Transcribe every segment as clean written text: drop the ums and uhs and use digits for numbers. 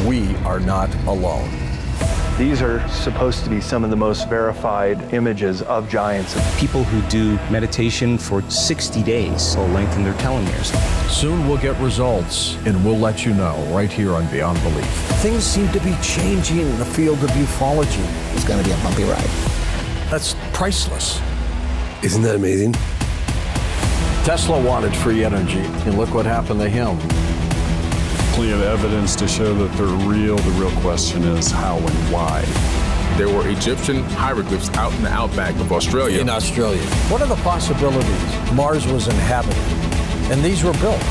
we are not alone. These are supposed to be some of the most verified images of giants. People who do meditation for 60 days will lengthen their telomeres. Soon we'll get results, and we'll let you know right here on Beyond Belief. Things seem to be changing in the field of ufology. It's going to be a bumpy ride. That's priceless. Isn't that amazing? Tesla wanted free energy, and look what happened to him. Plenty of evidence to show that they're real. The real question is how and why. There were Egyptian hieroglyphs out in the outback of Australia. In Australia. What are the possibilities? Mars was inhabited, and these were built.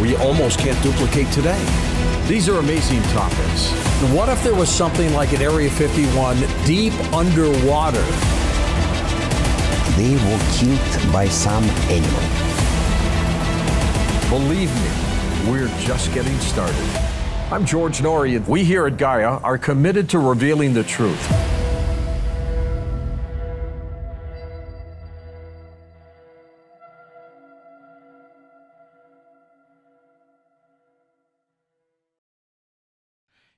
We almost can't duplicate today. These are amazing topics. What if there was something like an Area 51 deep underwater? They were killed by some animal. Believe me, we're just getting started. I'm George Norrie, and we here at Gaia are committed to revealing the truth.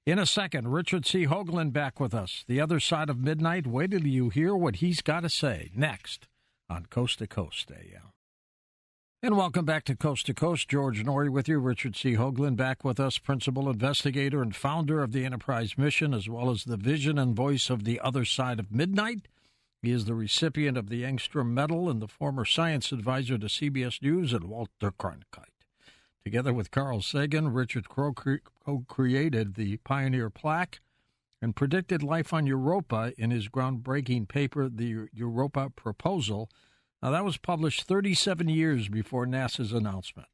In a second, Richard C. Hoagland back with us. The Other Side of Midnight. Wait till you hear what he's got to say next on Coast to Coast AM. And welcome back to Coast. George Norrie with you. Richard C. Hoagland back with us, principal investigator and founder of the Enterprise mission, as well as the vision and voice of The Other Side of Midnight. He is the recipient of the Engstrom Medal and the former science advisor to CBS News and Walter Cronkite. Together with Carl Sagan, Richard co-created the Pioneer Plaque and predicted life on Europa in his groundbreaking paper, The Europa Proposal. Now, that was published 37 years before NASA's announcement.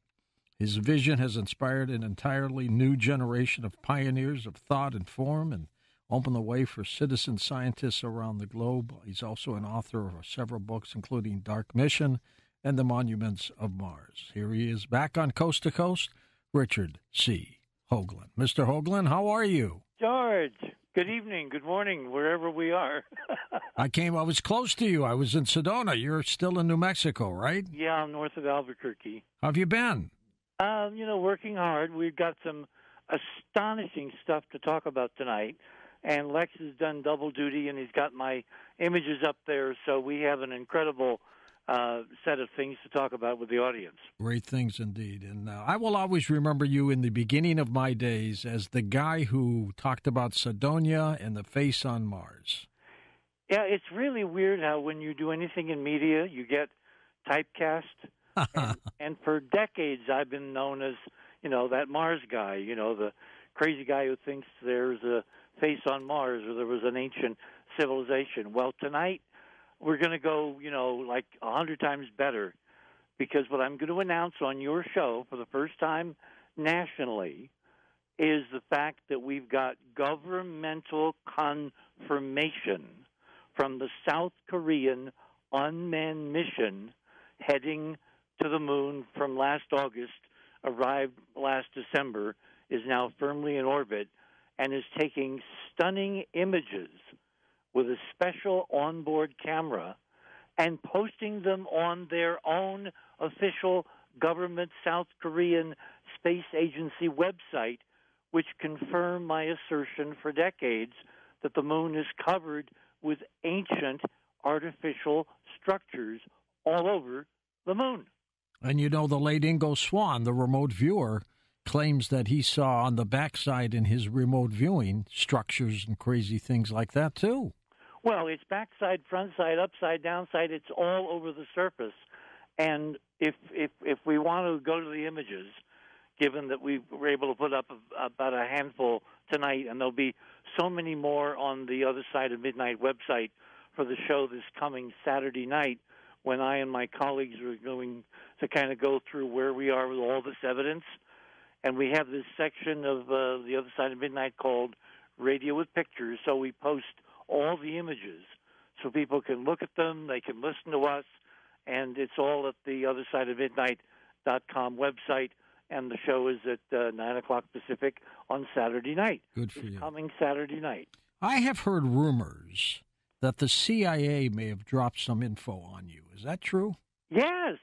His vision has inspired an entirely new generation of pioneers of thought and form and opened the way for citizen scientists around the globe. He's also an author of several books, including Dark Mission and The Monuments of Mars. Here he is back on Coast to Coast, Richard C. Hoagland. Mr. Hoagland, how are you? George, good evening, good morning, wherever we are. I was close to you. I was in Sedona. You're still in New Mexico, right? Yeah, I'm north of Albuquerque. How have you been? Working hard. We've got some astonishing stuff to talk about tonight. And Lex has done double duty, and he's got my images up there, so we have an incredible set of things to talk about with the audience. Great things indeed. And I will always remember you in the beginning of my days as the guy who talked about Cydonia and the face on Mars. Yeah, it's really weird how when you do anything in media, you get typecast. and for decades, I've been known as, that Mars guy, the crazy guy who thinks there's a face on Mars or there was an ancient civilization. Well, tonight, we're going to go, like 100 times better, because what I'm going to announce on your show for the first time nationally is the fact that we've got governmental confirmation from the South Korean unmanned mission heading to the moon from last August, arrived last December, is now firmly in orbit, and is taking stunning images with a special onboard camera and posting them on their own official government South Korean Space Agency website, which confirm my assertion for decades that the moon is covered with ancient artificial structures all over the moon. And the late Ingo Swann, the remote viewer, claims that he saw on the backside in his remote viewing structures and crazy things like that, too. Well, it's backside, front side, upside, downside. It's all over the surface. And if we want to go to the images, given that we were able to put up about a handful tonight, and there'll be so many more on the Other Side of Midnight website for the show this coming Saturday night, when I and my colleagues are going to kind of go through where we are with all this evidence. And we have this section of the Other Side of Midnight called Radio with Pictures, so we post all the images so people can look at them, they can listen to us, and it's all at the othersideofmidnight.com website, and the show is at 9 o'clock Pacific on Saturday night. Good for you. Coming Saturday night. I have heard rumors that the CIA may have dropped some info on you. Is that true? Yes.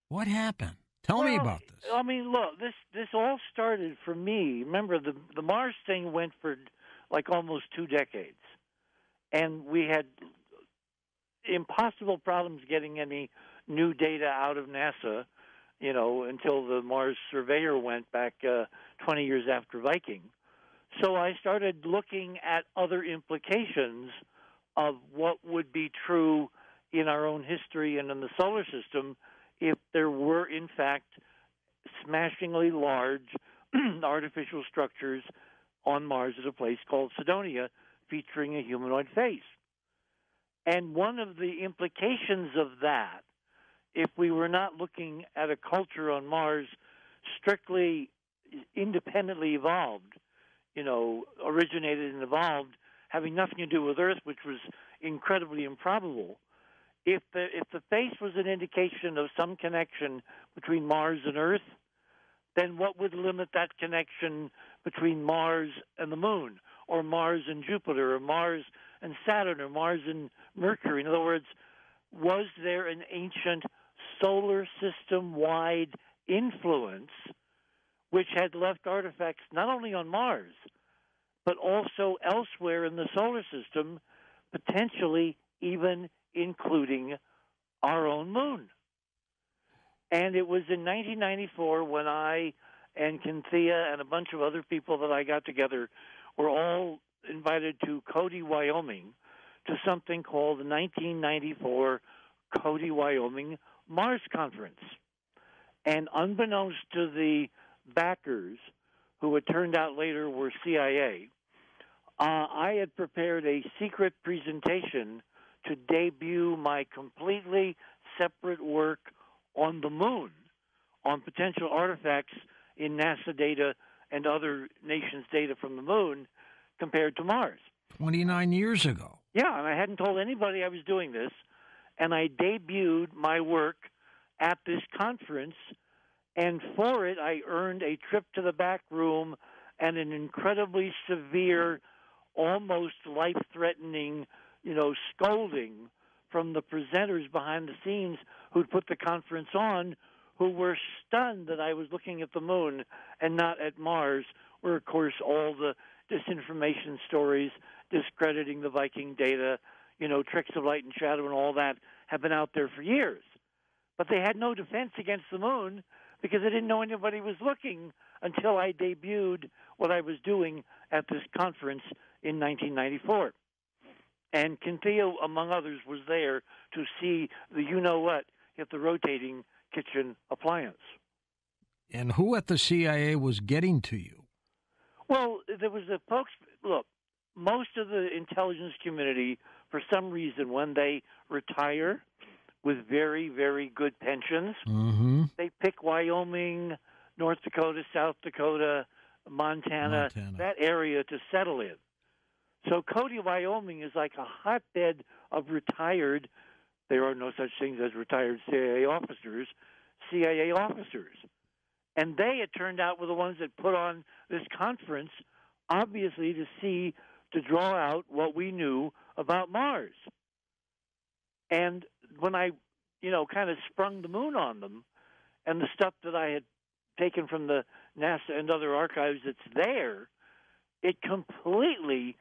What happened? Tell me about this. I mean, look, this all started for me. Remember, the Mars thing went for like almost 2 decades, and we had impossible problems getting any new data out of NASA, until the Mars Surveyor went back 20 years after Viking. So I started looking at other implications of what would be true in our own history and in the solar system if there were, in fact, smashingly large artificial structures on Mars at a place called Cydonia featuring a humanoid face. And one of the implications of that, if we were not looking at a culture on Mars strictly independently evolved, originated and evolved, having nothing to do with Earth, which was incredibly improbable. If the face was an indication of some connection between Mars and Earth, then what would limit that connection between Mars and the Moon, or Mars and Jupiter, or Mars and Saturn, or Mars and Mercury? In other words, was there an ancient solar system-wide influence which had left artifacts not only on Mars, but also elsewhere in the solar system, potentially even including our own moon? And it was in 1994 when I and Cynthia and a bunch of other people that I got together were all invited to Cody, Wyoming, to something called the 1994 Cody, Wyoming Mars Conference. And unbeknownst to the backers, who it turned out later were CIA, I had prepared a secret presentation to debut my completely separate work on the moon, on potential artifacts in NASA data and other nations' data from the moon compared to Mars. 29 years ago. Yeah, and I hadn't told anybody I was doing this, and I debuted my work at this conference, and for it I earned a trip to the back room and an incredibly severe, almost life-threatening, scolding from the presenters behind the scenes who'd put the conference on, who were stunned that I was looking at the moon and not at Mars, where, of course, all the disinformation stories discrediting the Viking data, tricks of light and shadow and all that have been out there for years. But they had no defense against the moon because they didn't know anybody was looking until I debuted what I was doing at this conference in 1994. And Cynthia, among others, was there to see the you-know-what hit the rotating kitchen appliance. And who at the CIA was getting to you? Well, there was a folks. Look, most of the intelligence community, for some reason, when they retire with very, very good pensions, they pick Wyoming, North Dakota, South Dakota, Montana, that area to settle in. So Cody, Wyoming is like a hotbed of retired, there are no such things as retired CIA officers. And they, it turned out, were the ones that put on this conference, obviously to draw out what we knew about Mars. And when I, kind of sprung the moon on them, and the stuff that I had taken from the NASA and other archives that's there, it completely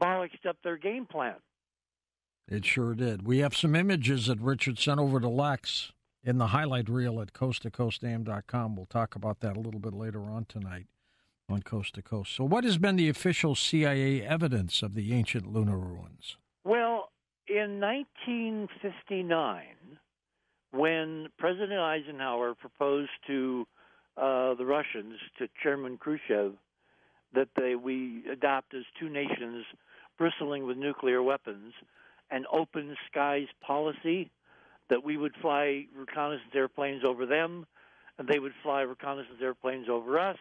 bollocksed up their game plan. It sure did. We have some images that Richard sent over to Lex in the highlight reel at coasttocoastam.com. We'll talk about that a little bit later on tonight on Coast to Coast. So what has been the official CIA evidence of the ancient lunar ruins? Well, in 1959, when President Eisenhower proposed to the Russians, to Chairman Khrushchev, that we adopt as two nations bristling with nuclear weapons an open skies policy, that we would fly reconnaissance airplanes over them, and they would fly reconnaissance airplanes over us,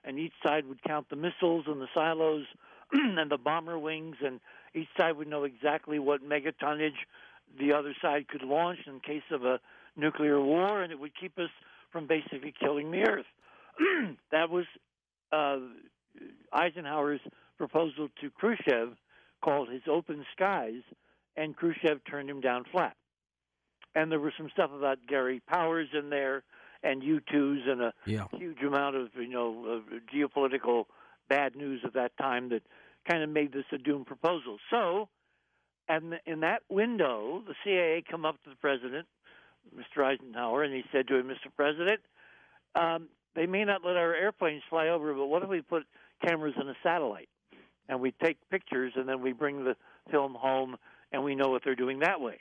and each side would count the missiles and the silos and the bomber wings, and each side would know exactly what megatonnage the other side could launch in case of a nuclear war, and it would keep us from basically killing the Earth. That was Eisenhower's proposal to Khrushchev, called his open skies, and Khrushchev turned him down flat. And there was some stuff about Gary Powers in there and U-2s and a huge amount of, of geopolitical bad news at that time that kind of made this a doomed proposal. So, and in that window, the CIA come up to the president, Mr. Eisenhower, and he said to him, Mr. President, they may not let our airplanes fly over, but what if we put cameras in a satellite? And we take pictures, and then we bring the film home, and we know what they're doing that way.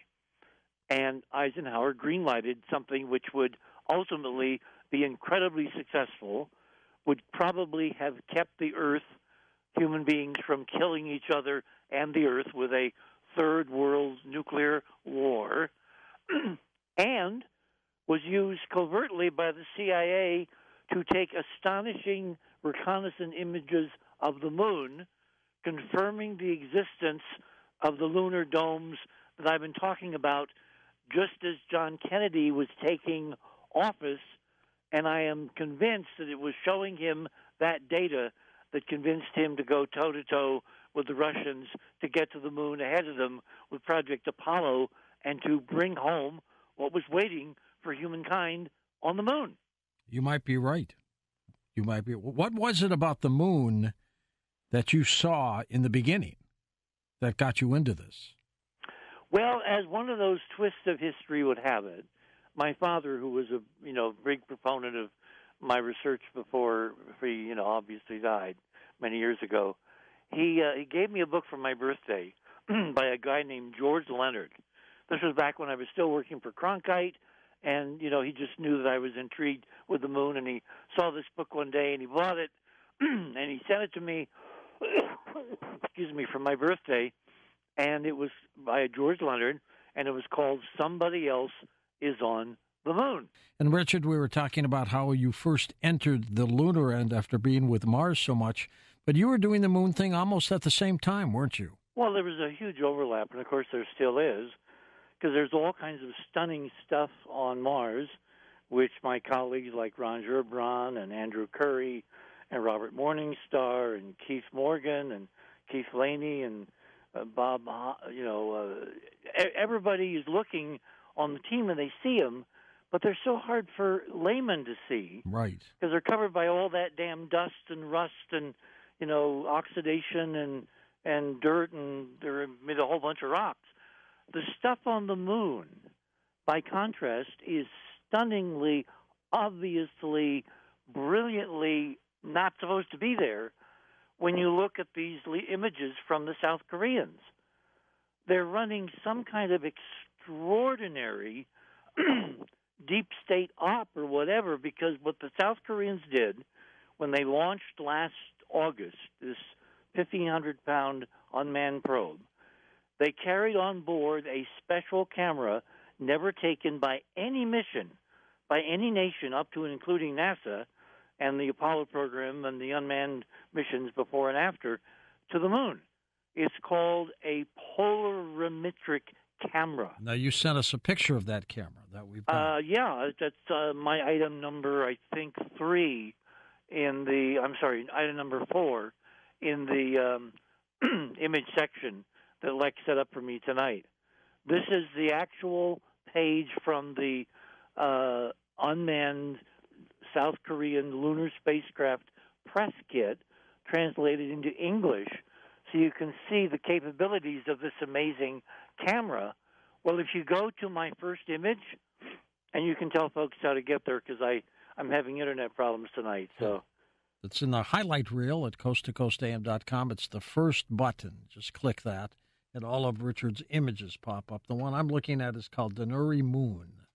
And Eisenhower greenlighted something which would ultimately be incredibly successful, would probably have kept the Earth, human beings, from killing each other and the Earth with a third world nuclear war, and was used covertly by the CIA to take astonishing reconnaissance images of the moon, confirming the existence of the lunar domes that I've been talking about just as John Kennedy was taking office, and I am convinced that it was showing him that data that convinced him to go toe-to-toe with the Russians to get to the moon ahead of them with Project Apollo and to bring home what was waiting for humankind on the moon. You might be right. You might be. What was it about the moon that you saw in the beginning that got you into this? Well, as one of those twists of history would have it, my father, who was a big proponent of my research before he obviously died many years ago, he gave me a book for my birthday by a guy named George Leonard. This was back when I was still working for Cronkite, and he just knew that I was intrigued with the moon, and he saw this book one day and he bought it and he sent it to me excuse me, for my birthday, and it was by George Leonard, and it was called Somebody Else is on the Moon. And Richard, we were talking about how you first entered the lunar end after being with Mars so much, but you were doing the moon thing almost at the same time, weren't you? Well, there was a huge overlap, and of course there still is, because there's all kinds of stunning stuff on Mars, which my colleagues like Ron Gerbrand and Andrew Curry and Robert Morningstar and Keith Morgan and Keith Laney and Bob, everybody is looking on the team and they see them, but they're so hard for laymen to see. Right. Because they're covered by all that damn dust and rust and, oxidation and dirt, and they're amid a whole bunch of rocks. The stuff on the moon, by contrast, is stunningly, obviously, brilliantly not supposed to be there when you look at these images from the South Koreans. They're running some kind of extraordinary deep state op or whatever, because what the South Koreans did when they launched last August, this 1,500-pound unmanned probe, they carried on board a special camera never taken by any mission, by any nation up to and including NASA and the Apollo program and the unmanned missions before and after to the moon. It's called a polarimetric camera. Now, you sent us a picture of that camera that we've got. Yeah, that's my item number, I think, 3 in the, item number 4 in the image section that Lex set up for me tonight. This is the actual page from the unmanned South Korean lunar spacecraft press kit translated into English, so you can see the capabilities of this amazing camera. Well, if you go to my first image, and you can tell folks how to get there because I'm having internet problems tonight. So it's in the highlight reel at coasttocoastam.com. It's the first button. Just click that, and all of Richard's images pop up. The one I'm looking at is called Denuri Moon.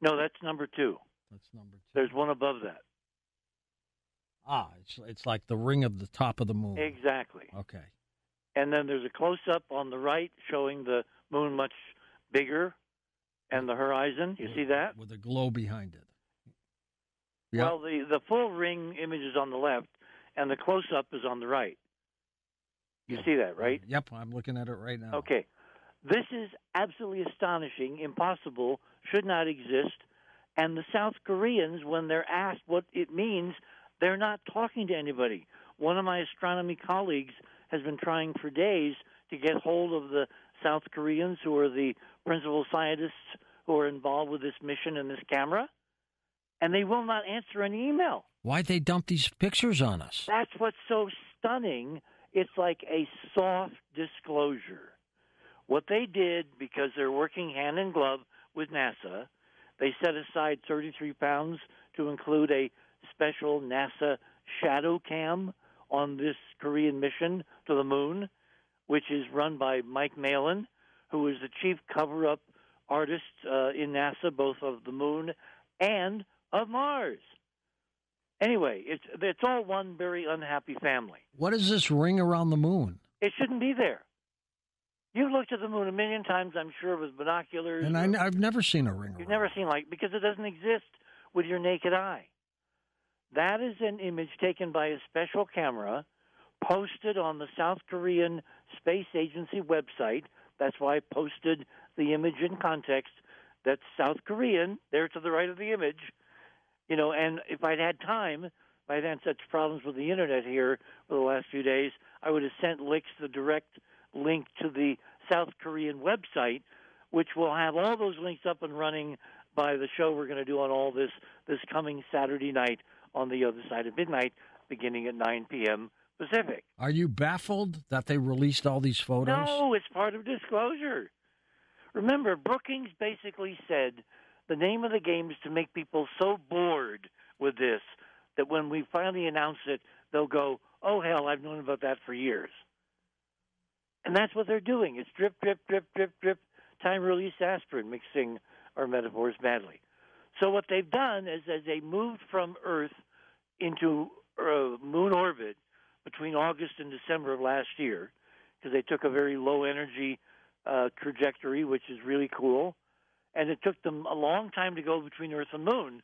No, that's number 2. That's number 2. There's one above that. It's like the ring of the top of the moon. Exactly. Okay. And then there's a close-up on the right showing the moon much bigger and the horizon. You see that? With a glow behind it. Yep. Well, the full ring image is on the left, and the close-up is on the right. You see that, right? Yep, I'm looking at it right now. Okay. This is absolutely astonishing, impossible, should not exist. And the South Koreans, when they're asked what it means, they're not talking to anybody. One of my astronomy colleagues has been trying for days to get hold of the South Koreans, who are the principal scientists who are involved with this mission and this camera. and they will not answer an email. Why'd they dump these pictures on us? That's what's so stunning. It's like a soft disclosure. What they did, because they're working hand in glove with NASA, they set aside 33 pounds to include a special NASA shadow cam on this Korean mission to the moon, which is run by Mike Malin, who is the chief cover-up artist in NASA, both of the moon and of Mars. Anyway, it's all one very unhappy family. What is this ring around the moon? It shouldn't be there. You've looked at the moon a million times, I'm sure, with binoculars. And I've never seen a ring around. You've never seen, because it doesn't exist with your naked eye. That is an image taken by a special camera, posted on the South Korean Space Agency website. That's why I posted the image in context. That's South Korean, there to the right of the image. And if I'd had time, if I'd had such problems with the internet here for the last few days, I would have sent Licks the direct link to the South Korean website, which will have all those links up and running by the show we're going to do on all this coming Saturday night on the other side of midnight, beginning at 9 p.m. Pacific. Are you baffled that they released all these photos? No, it's part of disclosure. Remember, Brookings basically said the name of the game is to make people so bored with this that when we finally announce it, they'll go, oh, hell, I've known about that for years. And that's what they're doing. It's drip, drip, drip, drip, drip, time-release aspirin, mixing our metaphors badly. So what they've done is, as they moved from Earth into moon orbit between August and December of last year, because they took a very low-energy trajectory, which is really cool, and it took them a long time to go between Earth and Moon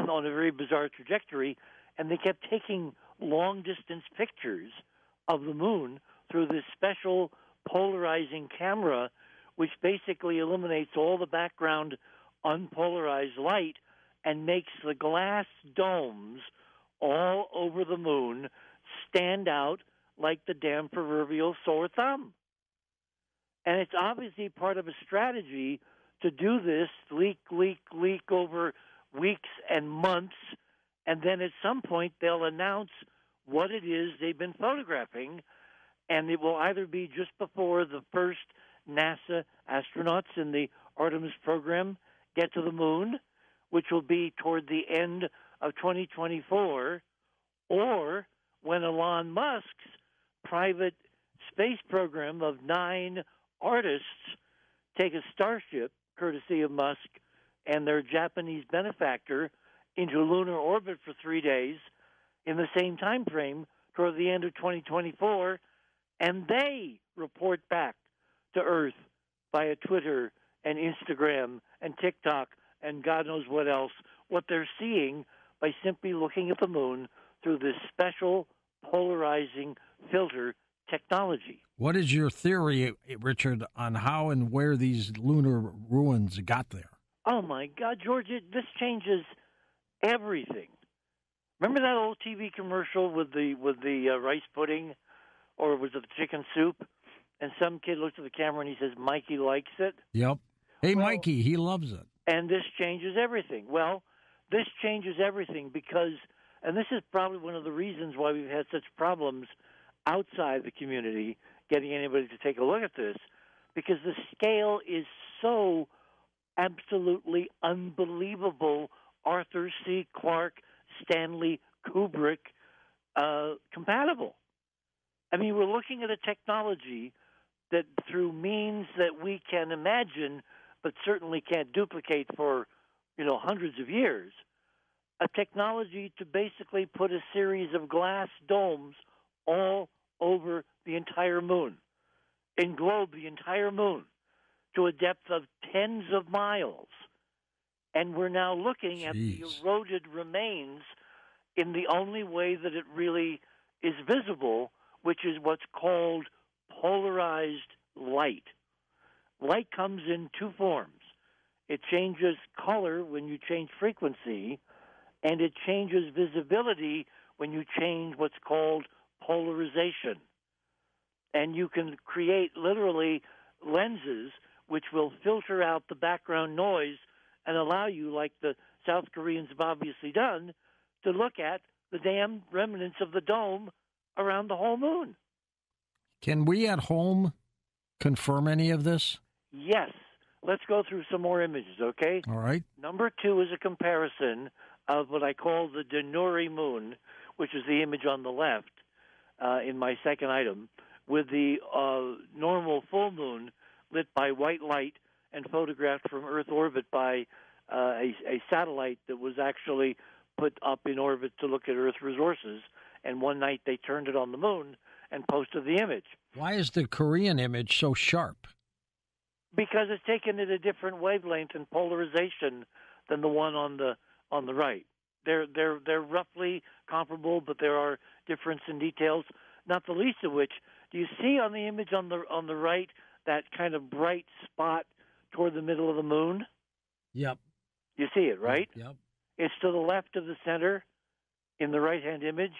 on a very bizarre trajectory, and they kept taking long-distance pictures of the Moon through this special polarizing camera, which basically eliminates all the background unpolarized light and makes the glass domes all over the Moon stand out like the damn proverbial sore thumb. And it's obviously part of a strategy to do this, leak over weeks and months, and then at some point they'll announce what it is they've been photographing, and it will either be just before the first NASA astronauts in the Artemis program get to the moon, which will be toward the end of 2024, or when Elon Musk's private space program of 9 artists take a Starship, courtesy of Musk and their Japanese benefactor, into lunar orbit for 3 days in the same time frame toward the end of 2024, and they report back to Earth via Twitter and Instagram and TikTok and God knows what else, what they're seeing by simply looking at the moon through this special polarizing filter technology. What is your theory, Richard, on how and where these lunar ruins got there? Oh, my God, George, this changes everything. Remember that old TV commercial with the rice pudding, or was it the chicken soup? And some kid looks at the camera and he says, Mikey likes it? Yep. Hey, well, Mikey, he loves it. And this changes everything. Well, this changes everything because, and this is probably one of the reasons why we've had such problems outside the community getting anybody to take a look at this, because the scale is so absolutely unbelievable Arthur C. Clarke, Stanley Kubrick compatible. I mean, we're looking at a technology that through means that we can imagine but certainly can't duplicate for, hundreds of years, a technology to basically put a series of glass domes all over the entire moon, englobe the entire moon to a depth of tens of miles. And we're now looking at the eroded remains in the only way that it really is visible, which is what's called polarized light. Light comes in two forms. It changes color when you change frequency, and it changes visibility when you change what's called polarization. And you can create literally lenses which will filter out the background noise and allow you, like the South Koreans have obviously done to look at the damn remnants of the dome around the whole moon. Can we at home confirm any of this? Yes. Let's go through some more images, okay? All right. Number 2 is a comparison of what I call the Denuri moon, which is the image on the left in my second item, with the normal full moon lit by white light and photographed from Earth orbit by a satellite that was actually put up in orbit to look at Earth resources. And one night they turned it on the moon and posted the image. Why is the Korean image so sharp? Because it's taken at a different wavelength and polarization than the one on the right. They're roughly comparable, but there are differences in details. Not the least of which, do you see on the image on the right that kind of bright spot toward the middle of the moon? Yep. You see it, right? Yep. It's to the left of the center in the right-hand image.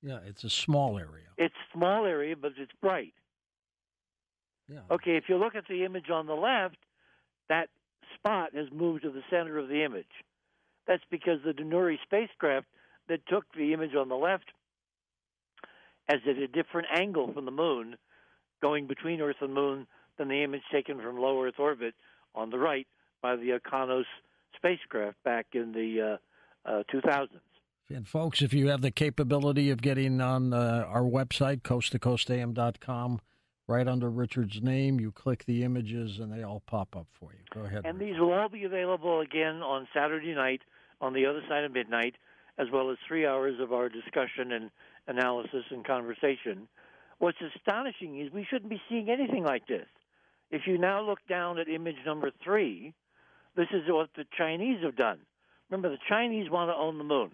Yeah, it's a small area. It's a small area, but it's bright. Yeah. Okay, if you look at the image on the left, that spot has moved to the center of the image. That's because the Denuri spacecraft that took the image on the left is at a different angle from the moon, going between Earth and moon, than the image taken from low Earth orbit on the right by the Akanos spacecraft back in the 2000s. And folks, if you have the capability of getting on our website, coasttocoastam.com, right under Richard's name, you click the images and they all pop up for you. Go ahead. And Richard. these will all be available again on Saturday night on the other side of midnight, as well as 3 hours of our discussion and analysis and conversation. What's astonishing is we shouldn't be seeing anything like this. If you now look down at image number 3, this is what the Chinese have done. Remember, the Chinese want to own the moon.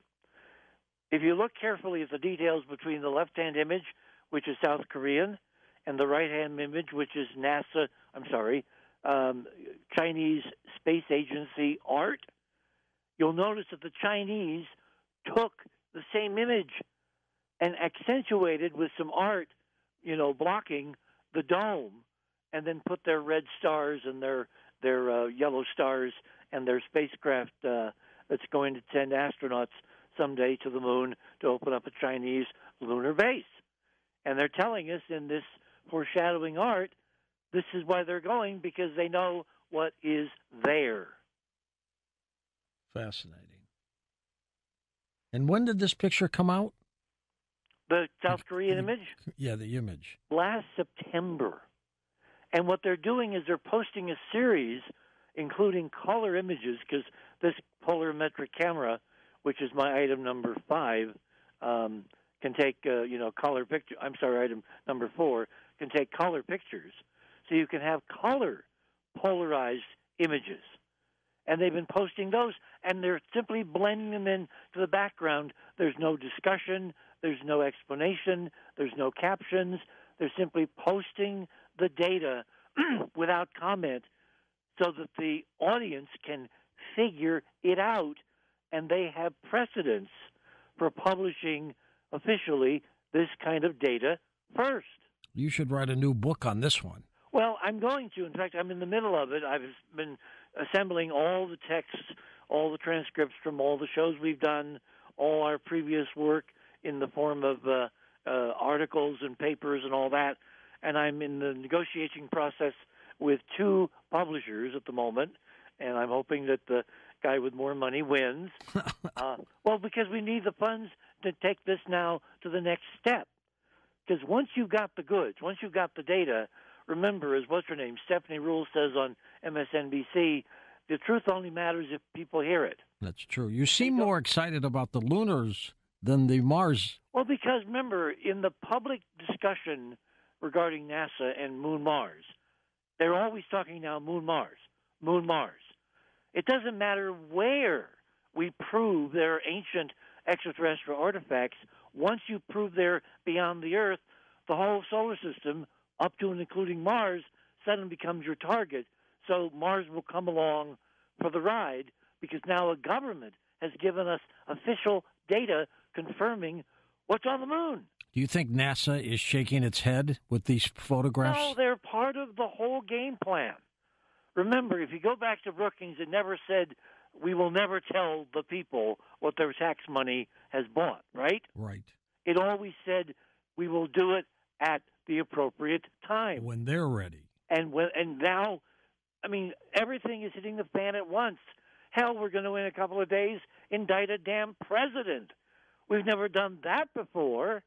If you look carefully at the details between the left-hand image, which is South Korean, and the right-hand image, which is Chinese Space Agency art, you'll notice that the Chinese took the same image and accentuated with some art, blocking the dome, and then put their red stars and their yellow stars and their spacecraft that's going to send astronauts someday to the moon to open up a Chinese lunar base. And they're telling us in this foreshadowing art, this is why they're going, because they know what is there. Fascinating. And when did this picture come out? The South Korean image? Yeah, the image. Last September. And what they're doing is they're posting a series, including color images, because this polarimetric camera, which is my item number 5, can take, color picture. I'm sorry, item number 4 can take color pictures, so you can have color polarized images. And they've been posting those, and they're simply blending them into the background. There's no discussion, there's no explanation, there's no captions. They're simply posting the data without comment so that the audience can figure it out, and they have precedence for publishing officially this kind of data first. You should write a new book on this one. Well, I'm going to. In fact, I'm in the middle of it. I've been assembling all the texts, all the transcripts from all the shows we've done, all our previous work in the form of articles and papers and all that. And I'm in the negotiating process with 2 publishers at the moment, and I'm hoping that the guy with more money wins. Because we need the funds to take this now to the next step. Because once you've got the goods, once you've got the data, remember, as what's her name, Stephanie Rule says on MSNBC, the truth only matters if people hear it. That's true. You seem more excited about the Lunars than the Mars. Well, because remember, in the public discussion regarding NASA and Moon Mars, they're always talking now Moon Mars, Moon Mars. It doesn't matter where we prove there are ancient extraterrestrial artifacts. Once you prove they're beyond the Earth, the whole solar system, up to and including Mars, suddenly becomes your target. So Mars will come along for the ride because now a government has given us official data confirming what's on the moon. Do you think NASA is shaking its head with these photographs? No, they're part of the whole game plan. Remember, if you go back to Brookings, it never said we will never tell the people what their tax money has bought, right? Right. It always said we will do it at the appropriate time. When they're ready. And now, I mean, everything is hitting the fan at once. Hell, we're going to, in a couple of days, indict a damn president. We've never done that before.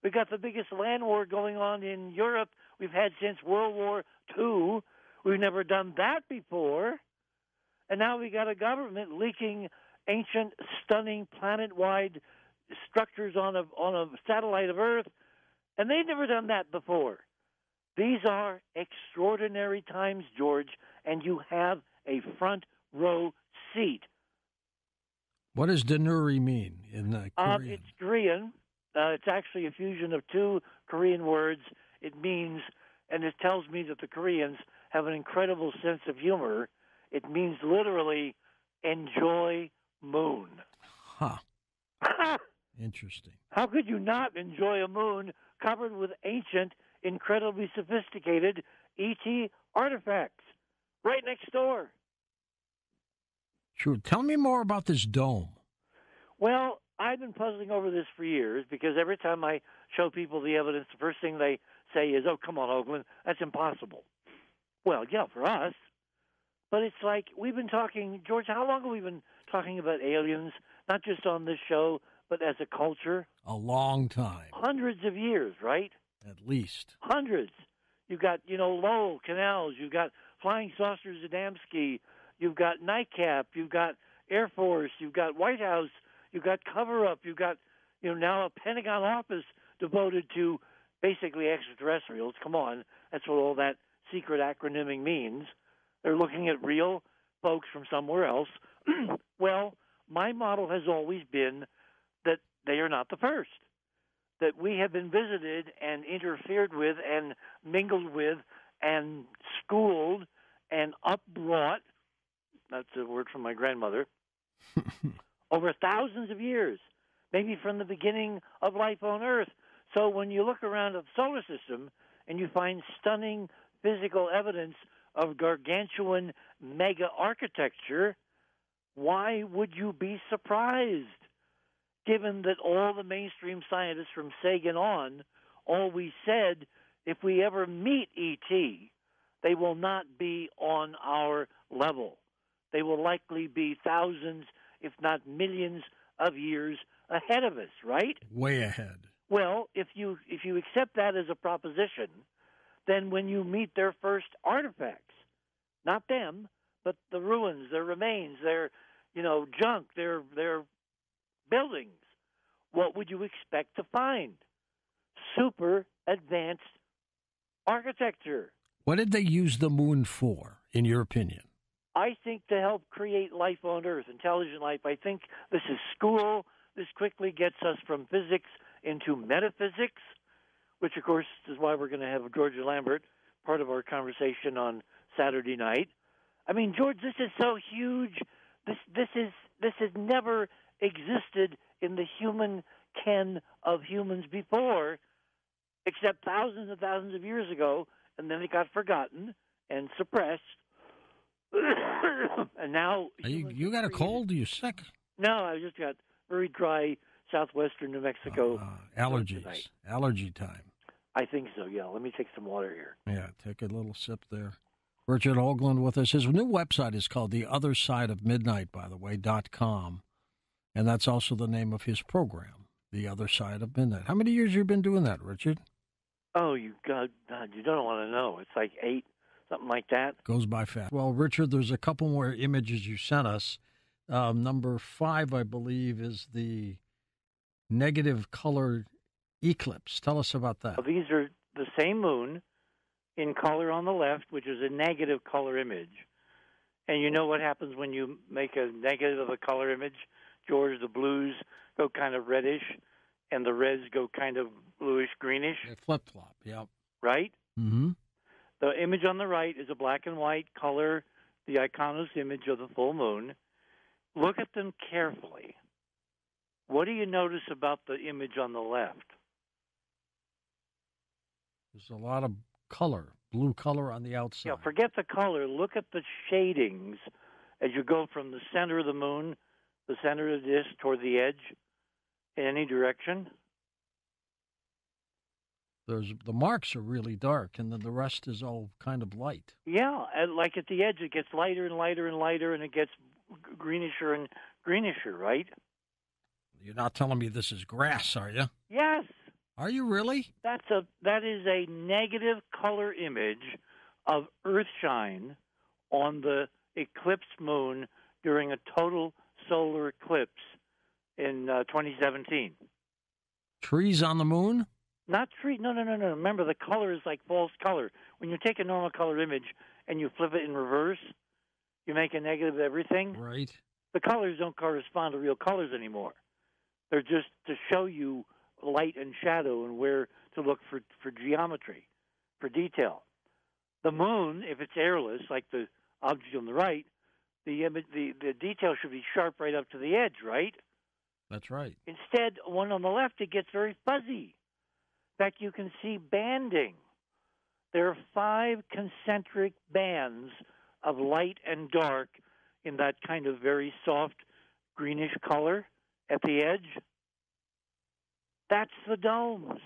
We've got the biggest land war going on in Europe we've had since World War II. We've never done that before. And now we got a government leaking ancient, stunning, planet-wide structures on a satellite of Earth, and they've never done that before. These are extraordinary times, George, and you have a front row seat. What does Denuri mean in Korean? It's Korean. It's actually a fusion of two Korean words. It means, and it tells me that the Koreans have an incredible sense of humor. It means literally, enjoy moon. Huh. Interesting. How could you not enjoy a moon covered with ancient, incredibly sophisticated ET artifacts right next door? Sure. Tell me more about this dome. Well, I've been puzzling over this for years because every time I show people the evidence, the first thing they say is, oh, come on, Hoagland, that's impossible. Well, yeah, for us. But it's like we've been talking, George, how long have we been talking about aliens, not just on this show, but as a culture? A long time. Hundreds of years, right? At least. Hundreds. You've got, Lowell Canals. You've got Flying Saucers Adamski. You've got NICAP. You've got Air Force. You've got White House. You've got cover-up. You've got, now a Pentagon office devoted to basically extraterrestrials. Come on. That's what all that secret acronyming means. They're looking at real folks from somewhere else. Well, my model has always been that they are not the first, that we have been visited and interfered with and mingled with and schooled and upbrought, that's a word from my grandmother, over thousands of years, maybe from the beginning of life on Earth. So when you look around the solar system and you find stunning physical evidence of gargantuan mega architecture, why would you be surprised? Given that all the mainstream scientists from Sagan on always said, if we ever meet E.T., they will not be on our level. They will likely be thousands, if not millions, of years ahead of us, right? Way ahead. Well, if you accept that as a proposition, then when you meet their first artifacts, not them, but the ruins, their remains, their junk, their buildings, what would you expect to find? Super advanced architecture. What did they use the moon for, in your opinion? I think to help create life on Earth, intelligent life. I think this is school. This quickly gets us from physics into metaphysics, which, of course, is why we're going to have Georgia Lambert, part of our conversation on Saturday night. I mean, George, this is so huge. This has never existed in the human ken of humans before, except thousands and thousands of years ago, and then it got forgotten and suppressed. And now you got a cold? Are you sick? No, I just got very dry southwestern New Mexico. Allergies. Allergy time. I think so, yeah. Let me take some water here. Yeah, take a little sip there. Richard Hoagland with us. His new website is called The Other Side of Midnight, by the way, .com. And that's also the name of his program, The Other Side of Midnight. How many years have you been doing that, Richard? Oh, you don't want to know. It's like 8, something like that. Goes by fast. Well, Richard, there's a couple more images you sent us. Number 5, I believe, is the negative colored eclipse. Tell us about that. Well, these are the same moon in color on the left, which is a negative color image. And you know what happens when you make a negative of a color image, George? The blues go kind of reddish, and the reds go kind of bluish-greenish. They flip-flop, yep. Right? Mm-hmm. The image on the right is a black and white color, the Iconos image of the full moon. Look at them carefully. What do you notice about the image on the left? There's a lot of color, blue color on the outside. Yeah, forget the color. Look at the shadings as you go from the center of the moon, the center of the disk, toward the edge, in any direction? The marks are really dark, and then the rest is all kind of light. Yeah, and like at the edge, it gets lighter and lighter and lighter, and it gets greenish and greenish, right? You're not telling me this is grass, are you? Yes. Are you really? That is a negative color image of Earthshine on the eclipsed moon during a total solar eclipse in 2017. Trees on the moon? Not tree. No. Remember, the color is like false color. When you take a normal color image and you flip it in reverse, you make a negative of everything. Right. The colors don't correspond to real colors anymore. They're just to show you light and shadow and where to look for geometry, for detail. The moon, if it's airless, like the object on the right, the detail should be sharp right up to the edge, right? That's right. Instead, one on the left, it gets very fuzzy. In fact, you can see banding. There are 5 concentric bands of light and dark in that kind of very soft greenish color at the edge. That's the domes.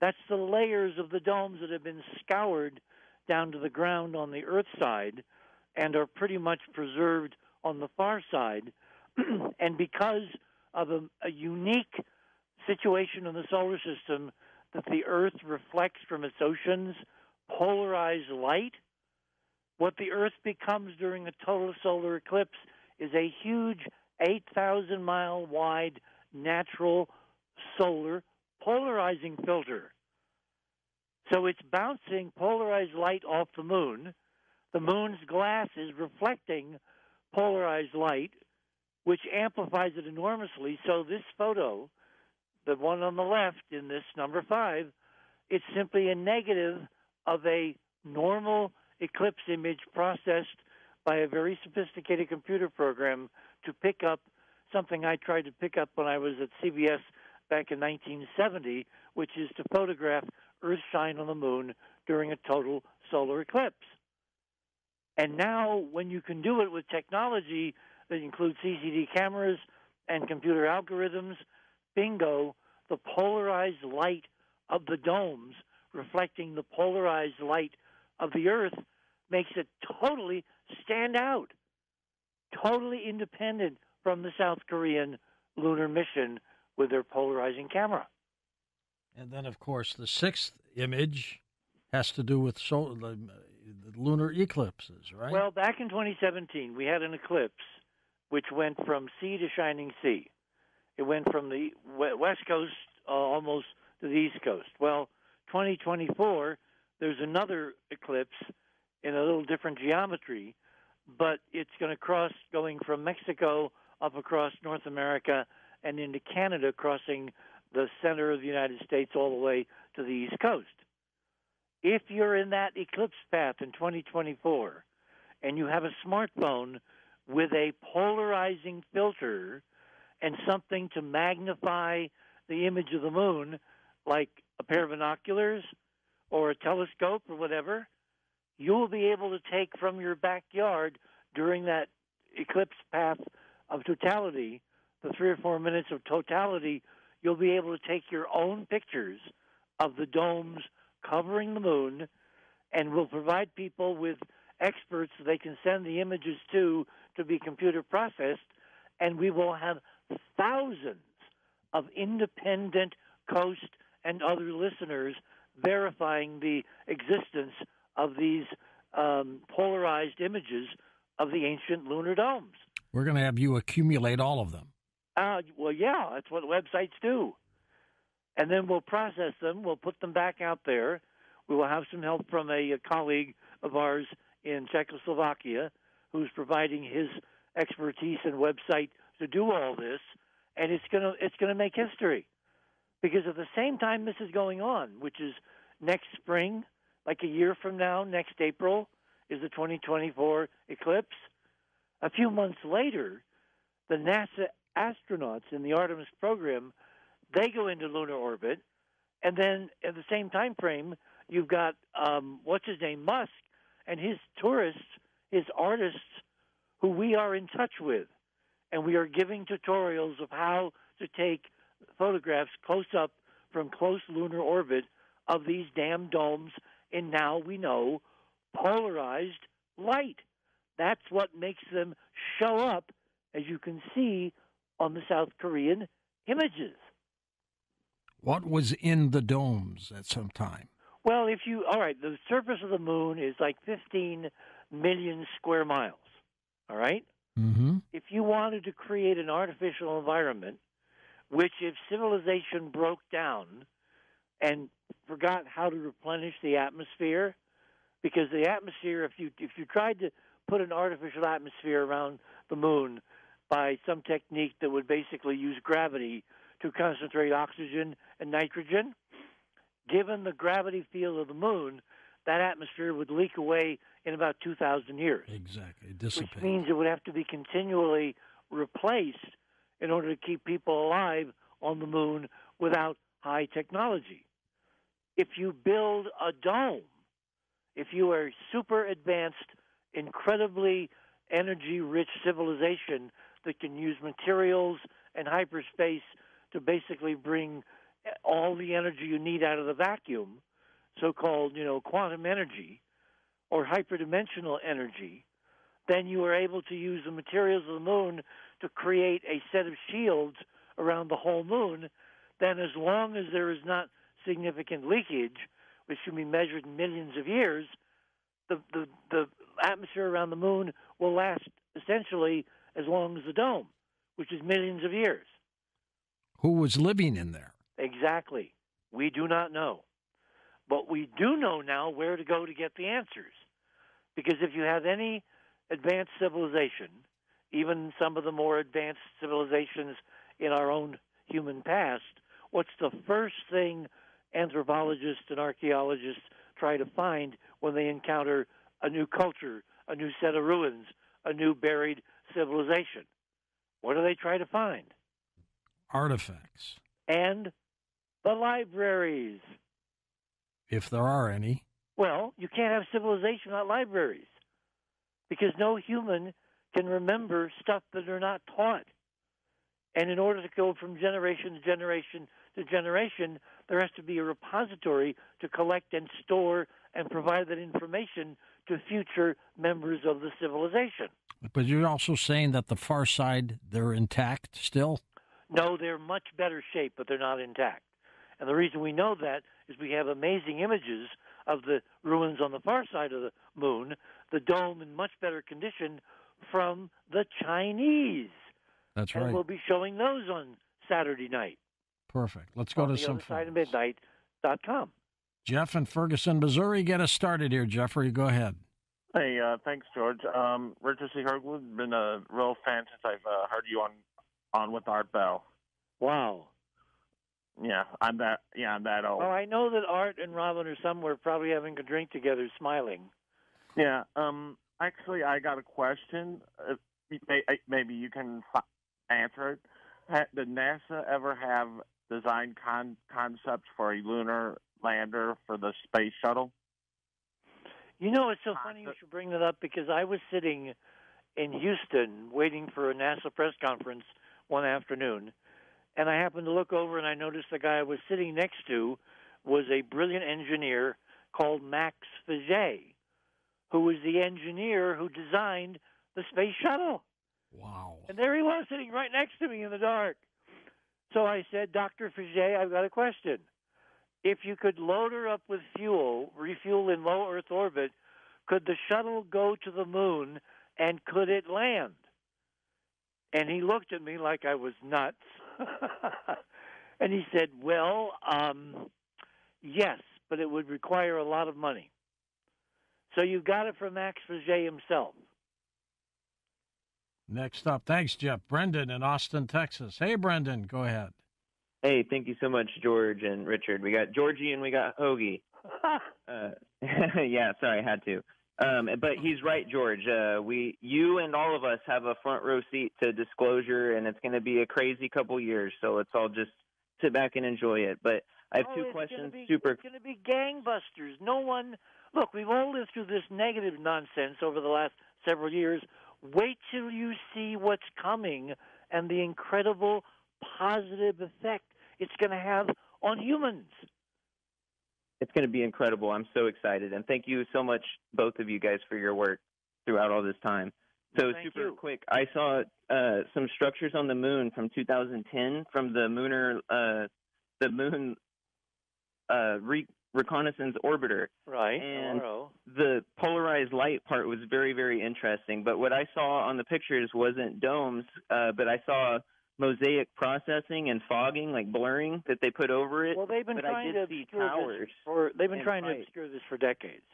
That's the layers of the domes that have been scoured down to the ground on the Earth side and are pretty much preserved on the far side. And because of a unique situation in the solar system that the Earth reflects from its oceans polarized light, what the Earth becomes during a total solar eclipse is a huge 8,000-mile wide natural solar polarizing filter. So it's bouncing polarized light off the moon. The moon's glass is reflecting polarized light, which amplifies it enormously. So this photo, the one on the left in this number 5, it's simply a negative of a normal eclipse image processed by a very sophisticated computer program to pick up something I tried to pick up when I was at CBS back in 1970, which is to photograph Earthshine on the moon during a total solar eclipse. And now, when you can do it with technology that includes CCD cameras and computer algorithms, bingo, the polarized light of the domes reflecting the polarized light of the Earth makes it totally stand out, totally independent from the South Korean lunar mission with their polarizing camera. And then, of course, the 6th image has to do with the lunar eclipses, right? Well, back in 2017, we had an eclipse which went from sea to shining sea. It went from the west coast almost to the east coast. Well, 2024, there's another eclipse in a little different geometry, but it's going to cross going from Mexico up across North America and into Canada, crossing the center of the United States all the way to the East Coast. If you're in that eclipse path in 2024 and you have a smartphone with a polarizing filter and something to magnify the image of the moon, like a pair of binoculars or a telescope or whatever, you'll be able to take from your backyard during that eclipse path of totality, the 3 or 4 minutes of totality, you'll be able to take your own pictures of the domes covering the moon, and we'll provide people with experts they can send the images to be computer processed, and we will have thousands of independent coast and other listeners verifying the existence of these polarized images of the ancient lunar domes. We're going to have you accumulate all of them. Well, yeah, that's what websites do. And then we'll process them. We'll put them back out there. We will have some help from a colleague of ours in Czechoslovakia who's providing his expertise and website to do all this. And it's gonna make history, because at the same time this is going on, which is next spring, like a year from now, next April, is the 2024 eclipse. A few months later, the NASA astronauts in the Artemis program, they go into lunar orbit, and then at the same time frame, you've got what's his name, Musk, and his tourists, his artists, who we are in touch with, and we are giving tutorials of how to take photographs close up from close lunar orbit of these damn domes in, now we know, polarized light. That's what makes them show up, as you can see on the South Korean images. What was in the domes at some time? Well, all right, the surface of the moon is like 15 million square miles, all right? Mm-hmm. If you wanted to create an artificial environment, which if civilization broke down and forgot how to replenish the atmosphere, because the atmosphere, if you tried to put an artificial atmosphere around the moon by some technique that would basically use gravity to concentrate oxygen and nitrogen, given the gravity field of the moon, that atmosphere would leak away in about 2,000 years. Exactly, dissipate. Which means it would have to be continually replaced in order to keep people alive on the moon without high technology. If you build a dome, if you are super advanced, incredibly energy-rich civilization that can use materials and hyperspace to basically bring all the energy you need out of the vacuum, so-called, quantum energy or hyperdimensional energy, then you are able to use the materials of the moon to create a set of shields around the whole moon. Then as long as there is not significant leakage, which can be measured in millions of years, the atmosphere around the moon will last essentially as long as the dome, which is millions of years. Who was living in there? Exactly. We do not know. But we do know now where to go to get the answers. Because if you have any advanced civilization, even some of the more advanced civilizations in our own human past, what's the first thing anthropologists and archaeologists try to find when they encounter a new culture, a new set of ruins, a new buried civilization? What do they try to find? Artifacts. And the libraries. If there are any. Well, you can't have civilization without libraries, because no human can remember stuff that they're not taught. And in order to go from generation to generation to generation, there has to be a repository to collect and store and provide that information to future members of the civilization. But you're also saying that the far side, they're intact still? No, they're much better shape, but they're not intact. And the reason we know that is we have amazing images of the ruins on the far side of the moon, the dome in much better condition from the Chinese. That's right. And we'll be showing those on Saturday night. Perfect. Let's go to some phone. TheOtherSideOfMidnight.com. Jeff in Ferguson, Missouri. Get us started here, Jeffrey. Go ahead. Hey, thanks, George. Richard C. Hoagland, been a real fan since I've heard you on with Art Bell. Wow. Yeah, I'm that old. Well, I know that Art and Robin are somewhere probably having a drink together, smiling. Yeah. Actually, I got a question. Maybe you can answer it. Did NASA ever have design concepts for a lunar lander for the space shuttle? It's so funny you should bring that up, because I was sitting in Houston waiting for a NASA press conference one afternoon, and I happened to look over and I noticed the guy I was sitting next to was a brilliant engineer called Max Faget, who was the engineer who designed the space shuttle. Wow. And there he was sitting right next to me in the dark. So I said, Dr. Faget, I've got a question. If you could load her up with fuel, refuel in low Earth orbit, could the shuttle go to the moon and could it land? And he looked at me like I was nuts. And he said, well, yes, but it would require a lot of money. So you got it from Max Faget himself. Next up, thanks, Jeff. Brendan in Austin, Texas. Hey, Brendan, go ahead. Hey, thank you so much, George and Richard. We got Georgie and we got Hoagie. Yeah, sorry, I had to. But he's right, George. You and all of us have a front row seat to disclosure, and it's going to be a crazy couple years. So let's all just sit back and enjoy it. But I have two questions. It's going to be gangbusters. No one. Look, we've all lived through this negative nonsense over the last several years. Wait till you see what's coming and the incredible positive effect it's going to have on humans. It's going to be incredible. I'm so excited. And thank you so much, both of you guys, for your work throughout all this time. So super quick, I saw some structures on the moon from 2010 from the moon reconnaissance orbiter. Right. And the polarized light part was very, very interesting. But what I saw on the pictures wasn't domes, but I saw mosaic processing and fogging, like blurring, that they put over it. Well, they've been trying to obscure this for decades.